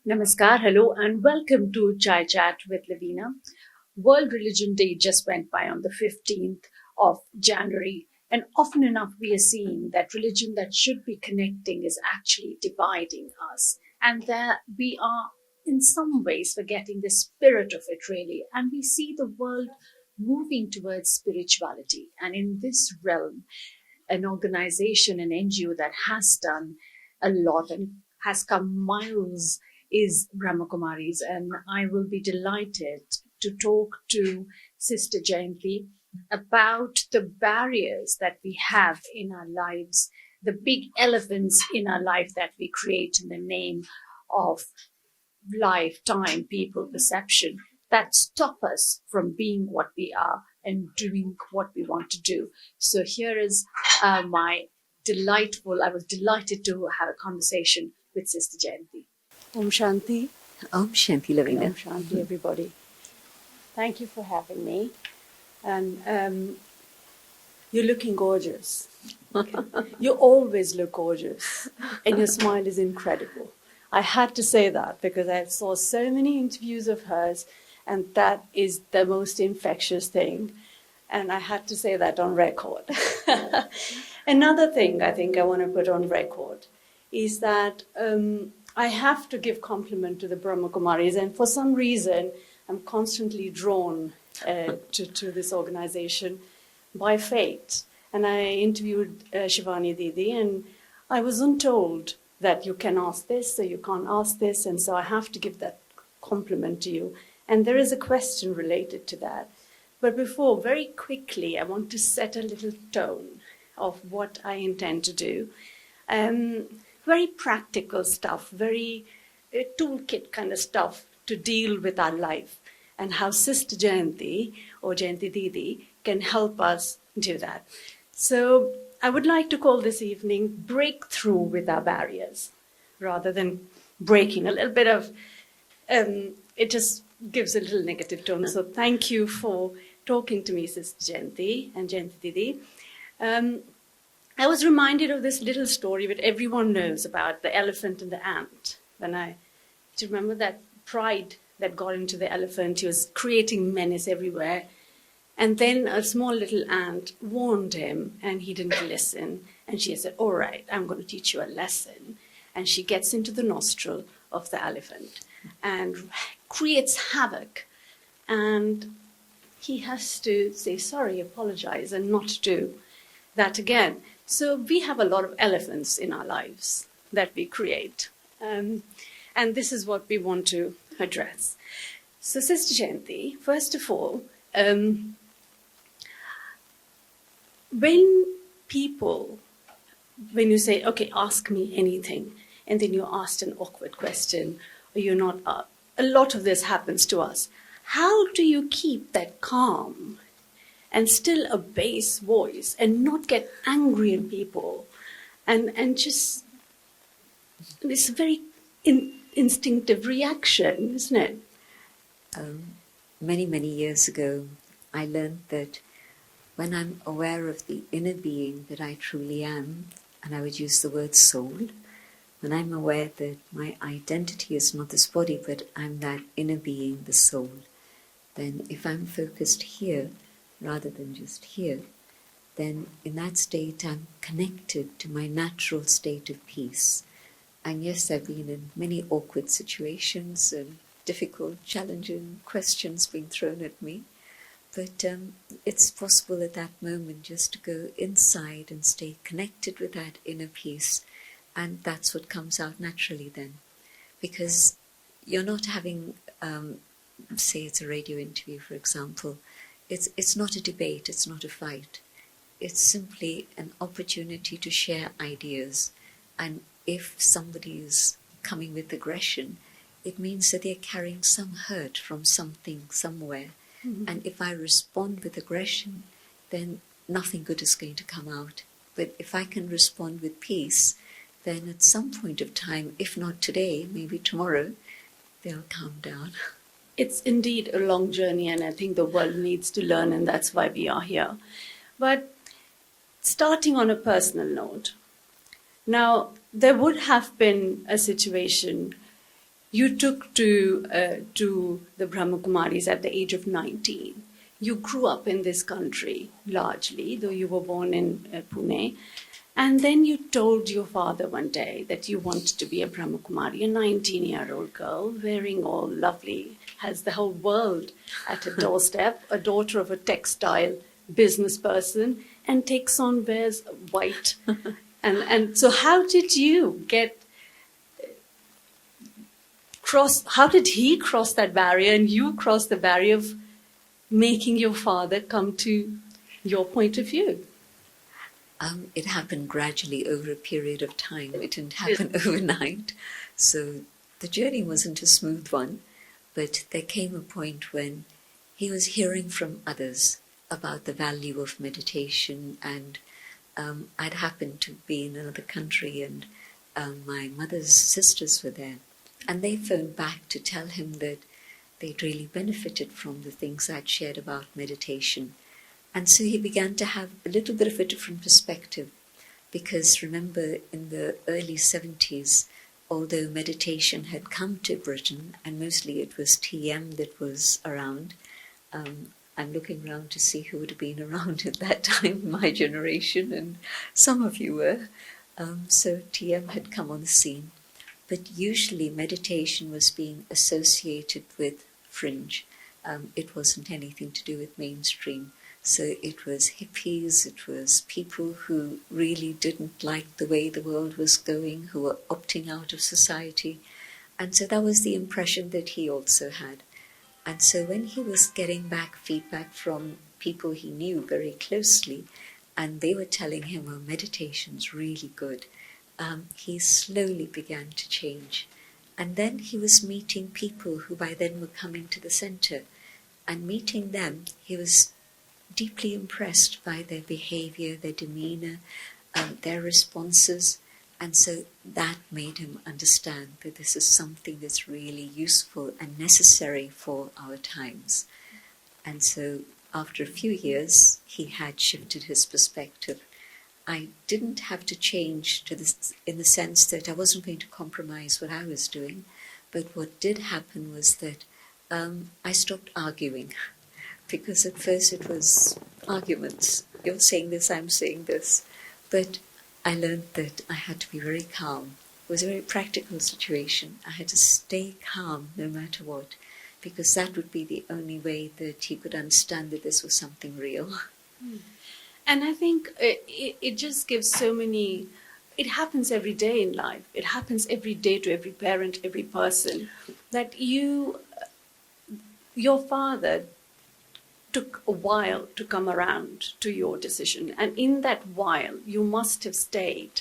Namaskar, hello, and welcome to Chai Chat with Lavina. World Religion Day just went by on the 15th of January, and often enough we are seeing that religion that should be connecting is actually dividing us, and that we are in some ways forgetting the spirit of it really, and we see the world moving towards spirituality. And in this realm, an organization, an NGO that has done a lot and has come miles is BrahamaKumaris, and I will be delighted to talk to Sister Jayanti about the barriers that we have in our lives, the big elephants in our life that we create in the name of life, time, people, perception that stop us from being what we are and doing what we want to do. So here is I was delighted to have a conversation with Sister Jayanti. Om Shanti. Om Shanti, Lavina. Om Shanti, everybody. Thank you for having me. And you're looking gorgeous. Okay. You always look gorgeous. And your smile is incredible. I had to say that because I saw so many interviews of hers, and that is the most infectious thing. And I had to say that on record. Another thing I think I want to put on record is that I have to give compliment to the BrahamaKumaris, and for some reason, I'm constantly drawn to this organization by fate. And I interviewed Shivani Didi, and I wasn't told that you can ask this, or you can't ask this, and so I have to give that compliment to you. And there is a question related to that. But before, very quickly, I want to set a little tone of what I intend to do. Very practical stuff, very toolkit kind of stuff to deal with our life, and how Sister Jayanti or Jayanti Didi can help us do that. So I would like to call this evening Breakthrough with Our Barriers, rather than breaking. A little bit of, it just gives a little negative tone. So thank you for talking to me, Sister Jayanti and Jayanti Didi. I was reminded of this little story that everyone knows about, the elephant and the ant. Do you remember that pride that got into the elephant? He was creating menace everywhere. And then a small little ant warned him, and he didn't listen. And she said, all right, I'm going to teach you a lesson. And she gets into the nostril of the elephant and creates havoc. And he has to say sorry, apologize, and not do that again. So we have a lot of elephants in our lives that we create. And this is what we want to address. So Sister Jayanti, first of all, when you say, okay, ask me anything, and then you're asked an awkward question, or you're not, a lot of this happens to us. How do you keep that calm and still a bass voice and not get angry at people? And just, it's a very instinctive reaction, isn't it? Many, many years ago, I learned that when I'm aware of the inner being that I truly am, and I would use the word soul, when I'm aware that my identity is not this body, but I'm that inner being, the soul, then if I'm focused here, rather than just here, then in that state I'm connected to my natural state of peace. And yes, I've been in many awkward situations and difficult, challenging questions being thrown at me. But it's possible at that moment just to go inside and stay connected with that inner peace. And that's what comes out naturally then. Because you're not having, say it's a radio interview, for example. It's not a debate, it's not a fight. It's simply an opportunity to share ideas. And if somebody is coming with aggression, it means that they're carrying some hurt from something, somewhere. Mm-hmm. And if I respond with aggression, then nothing good is going to come out. But if I can respond with peace, then at some point of time, if not today, maybe tomorrow, they'll calm down. It's indeed a long journey, and I think the world needs to learn, and that's why we are here. But starting on a personal note, now there would have been a situation You took to the BrahamaKumaris at the age of 19. You grew up in this country largely, though you were born in Pune. And then you told your father one day that you wanted to be a BrahamaKumari, a 19-year-old girl, wearing all lovely, has the whole world at her doorstep, a daughter of a textile business person, and takes on, wears white. And so how did you how did he cross that barrier and you cross the barrier of making your father come to your point of view? It happened gradually over a period of time. It didn't happen overnight. So the journey wasn't a smooth one, but there came a point when he was hearing from others about the value of meditation, and I'd happened to be in another country, and my mother's sisters were there, and they phoned back to tell him that they'd really benefited from the things I'd shared about meditation. And so he began to have a little bit of a different perspective, because remember, in the early 70s, although meditation had come to Britain, and mostly it was TM that was around, I'm looking around to see who would have been around at that time, my generation, and some of you were. So TM had come on the scene. But usually meditation was being associated with fringe. It wasn't anything to do with mainstream. So it was hippies, it was people who really didn't like the way the world was going, who were opting out of society. And so that was the impression that he also had. And so when he was getting back feedback from people he knew very closely, and they were telling him, oh, meditation's really good, he slowly began to change. And then he was meeting people who by then were coming to the center. And meeting them, he was deeply impressed by their behavior, their demeanor, their responses. And so that made him understand that this is something that's really useful and necessary for our times. And so after a few years, he had shifted his perspective. I didn't have to change to this in the sense that I wasn't going to compromise what I was doing. But what did happen was that I stopped arguing. Because at first it was arguments. You're saying this, I'm saying this. But I learned that I had to be very calm. It was a very practical situation. I had to stay calm no matter what, because that would be the only way that he could understand that this was something real. And I think it just gives so many... It happens every day in life. It happens every day to every parent, every person, that your father took a while to come around to your decision. And in that while, you must have stayed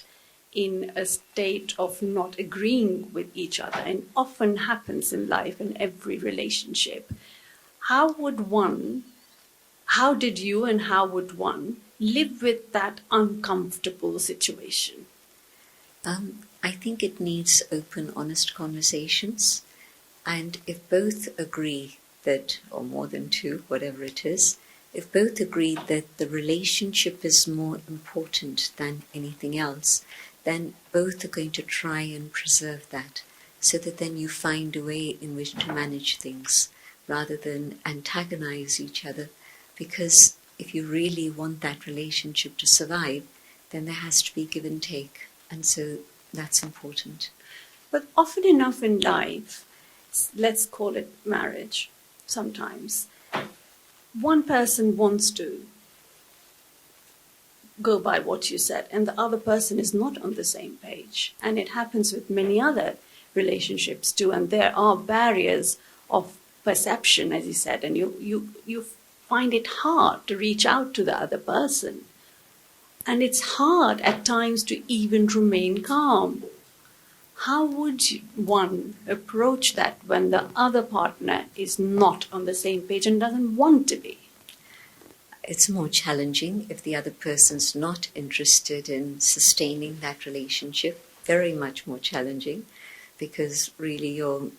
in a state of not agreeing with each other, and often happens in life, in every relationship. How did you and how would one live with that uncomfortable situation? I think it needs open, honest conversations. And if both agree that, or more than two, whatever it is, if both agree that the relationship is more important than anything else, then both are going to try and preserve that, so that then you find a way in which to manage things rather than antagonize each other. Because if you really want that relationship to survive, then there has to be give and take. And so that's important. But often enough in life, let's call it marriage, sometimes one person wants to go by what you said and the other person is not on the same page. And it happens with many other relationships too. And there are barriers of perception, as you said, and you find it hard to reach out to the other person. And it's hard at times to even remain calm. How would one approach that when the other partner is not on the same page and doesn't want to be? It's more challenging if the other person's not interested in sustaining that relationship. Very much more challenging, because really you're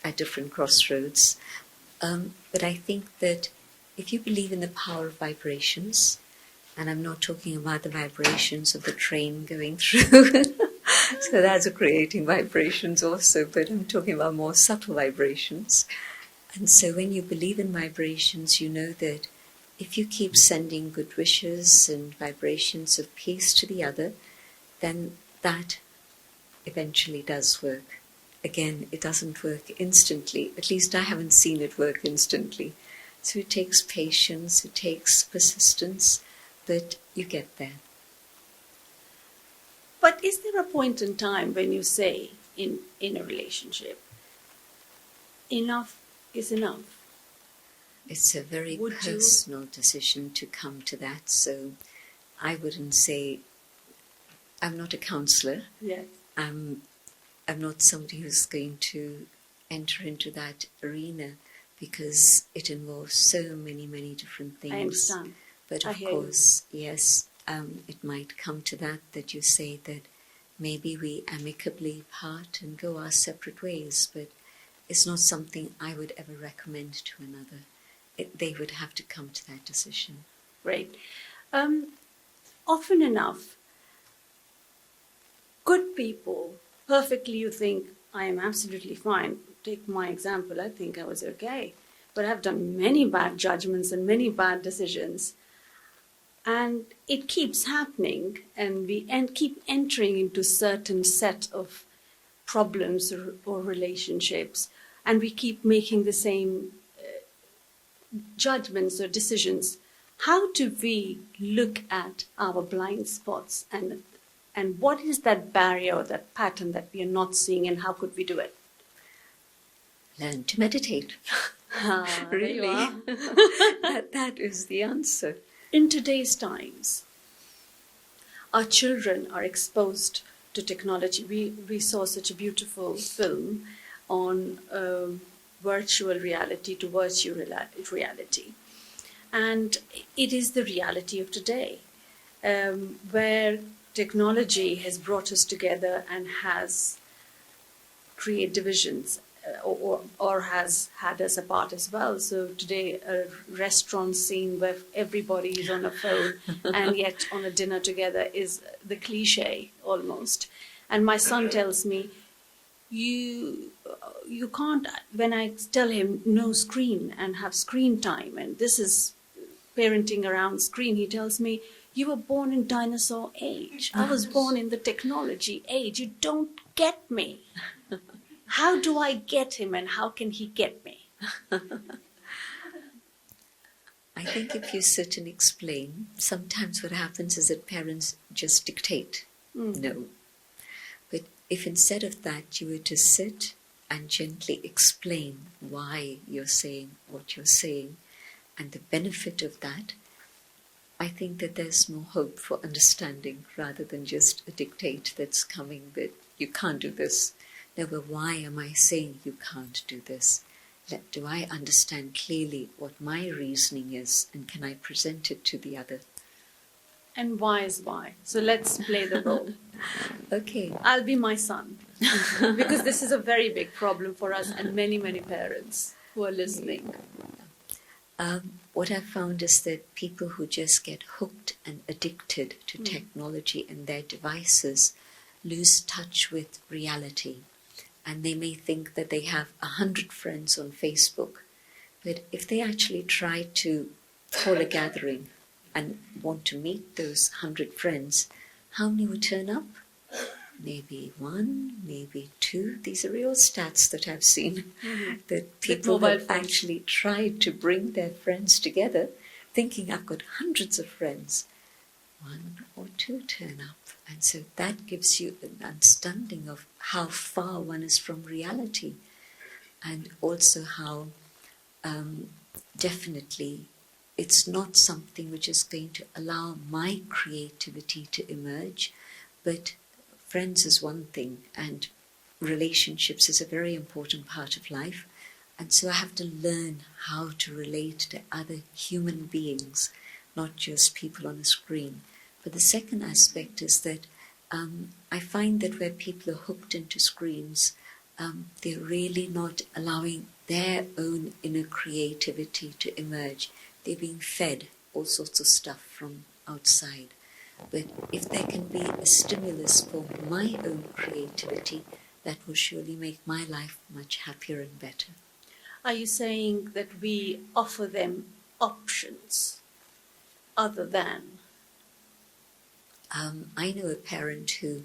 at different crossroads. But I think that if you believe in the power of vibrations, and I'm not talking about the vibrations of the train going through So that's creating vibrations also, but I'm talking about more subtle vibrations. And so when you believe in vibrations, you know that if you keep sending good wishes and vibrations of peace to the other, then that eventually does work. Again, it doesn't work instantly. At least I haven't seen it work instantly. So it takes patience, it takes persistence, but you get there. But is there a point in time when you say in a relationship, enough is enough? It's a very personal decision to come to that. So I wouldn't say, I'm not a counselor. Yes. I'm not somebody who's going to enter into that arena because it involves so many, many different things. I understand. But of course, yes, it might come to that you say that maybe we amicably part and go our separate ways, but it's not something I would ever recommend to another. They would have to come to that decision. Right. Often enough, good people, perfectly you think, I am absolutely fine. Take my example, I think I was okay. But I've done many bad judgments and many bad decisions. And it keeps happening, and we keep entering into certain set of problems or relationships, and we keep making the same judgments or decisions. How do we look at our blind spots, and what is that barrier or that pattern that we are not seeing, and how could we do it? Learn to meditate. Really? that is the answer. In today's times, our children are exposed to technology. We saw such a beautiful film on virtual reality to virtual reality. And it is the reality of today, where technology has brought us together and has created divisions or has had us apart as well. So today, a restaurant scene where everybody is on a phone and yet on a dinner together is the cliche almost. And my son tells me, you can't, when I tell him no screen and have screen time, and this is parenting around screen, he tells me, you were born in dinosaur age. I was born in the technology age. You don't get me. How do I get him, and how can he get me? I think if you sit and explain, sometimes what happens is that parents just dictate. No. But if instead of that you were to sit and gently explain why you're saying what you're saying and the benefit of that, I think that there's more hope for understanding rather than just a dictate that's coming that you can't do this. No, but why am I saying you can't do this? Do I understand clearly what my reasoning is, and can I present it to the other? And why is why? So let's play the role. Okay. I'll be my son, because this is a very big problem for us and many, many parents who are listening. What I've found is that people who just get hooked and addicted to technology and their devices lose touch with reality. And they may think that they have 100 friends on Facebook. But if they actually try to call a gathering and want to meet those 100 friends, how many would turn up? Maybe 1, maybe 2. These are real stats that I've seen. That people have actually tried to bring their friends together, thinking I've got hundreds of friends. 1 or 2 turn up. And so that gives you an understanding of how far one is from reality, and also how definitely it's not something which is going to allow my creativity to emerge, but friends is one thing, and relationships is a very important part of life. And so I have to learn how to relate to other human beings, not just people on a screen. But the second aspect is that I find that where people are hooked into screens, they're really not allowing their own inner creativity to emerge. They're being fed all sorts of stuff from outside. But if there can be a stimulus for my own creativity, that will surely make my life much happier and better. Are you saying that we offer them options other than? I know a parent who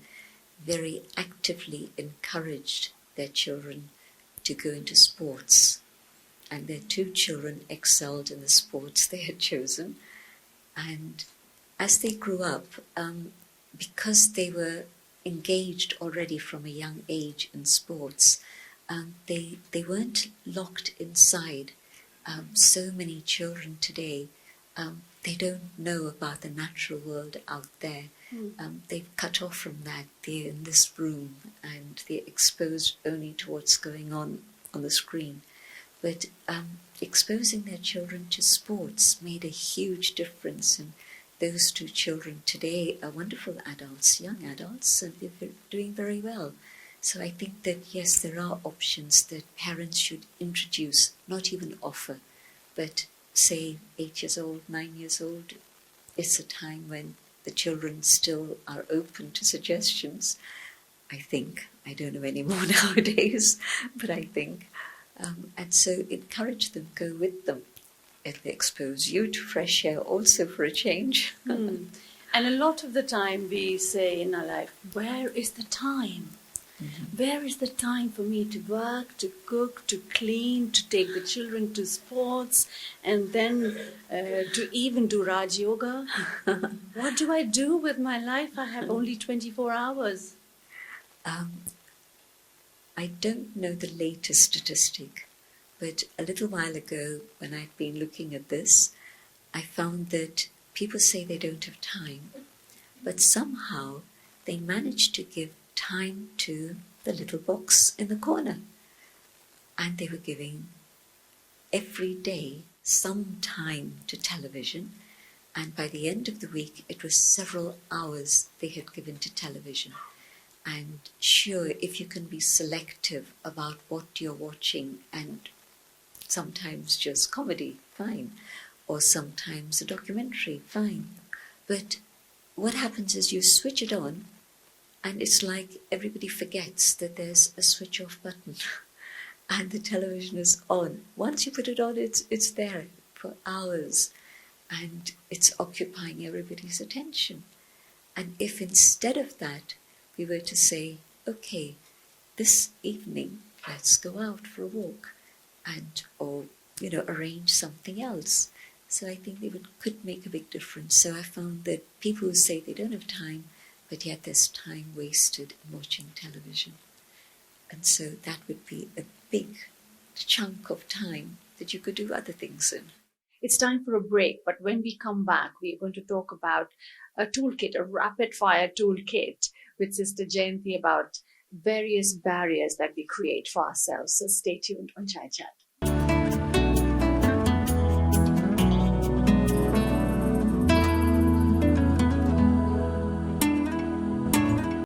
very actively encouraged their children to go into sports, and their 2 children excelled in the sports they had chosen. And as they grew up, because they were engaged already from a young age in sports, they weren't locked inside. So many children today, they don't know about the natural world out there. They've cut off from that. They're in this room and they're exposed only to what's going on the screen. But exposing their children to sports made a huge difference, and those 2 children today are wonderful adults, young adults, and they're doing very well. So I think that, yes, there are options that parents should introduce, not even offer, but say 8 years old, 9 years old, it's a time when the children still are open to suggestions. I think, I don't know anymore nowadays, but I think. And so encourage them, go with them. It'll expose you to fresh air also for a change. And a lot of the time we say in our life, where is the time? Where is the time for me to work, to cook, to clean, to take the children to sports, and then to even do Raj Yoga? What do I do with my life? I have only 24 hours. I don't know the latest statistic, but a little while ago when I'd been looking at this, I found that people say they don't have time, but somehow they manage to give time to the little box in the corner. And they were giving every day some time to television, and by the end of the week it was several hours they had given to television. And sure, if you can be selective about what you're watching, and sometimes just comedy, fine, or sometimes a documentary, fine. But what happens is you switch it on, and it's like everybody forgets that there's a switch off button and the television is on. Once you put it on, it's there for hours, and it's occupying everybody's attention. And if instead of that, we were to say, okay, this evening, let's go out for a walk, or arrange something else. So I think they could make a big difference. So I found that people who say they don't have time, but yet there's time wasted in watching television. And so that would be a big chunk of time that you could do other things in. It's time for a break, but when we come back, we're going to talk about a toolkit, a rapid-fire toolkit with Sister Jayanti about various barriers that we create for ourselves. So stay tuned on Chai Chat.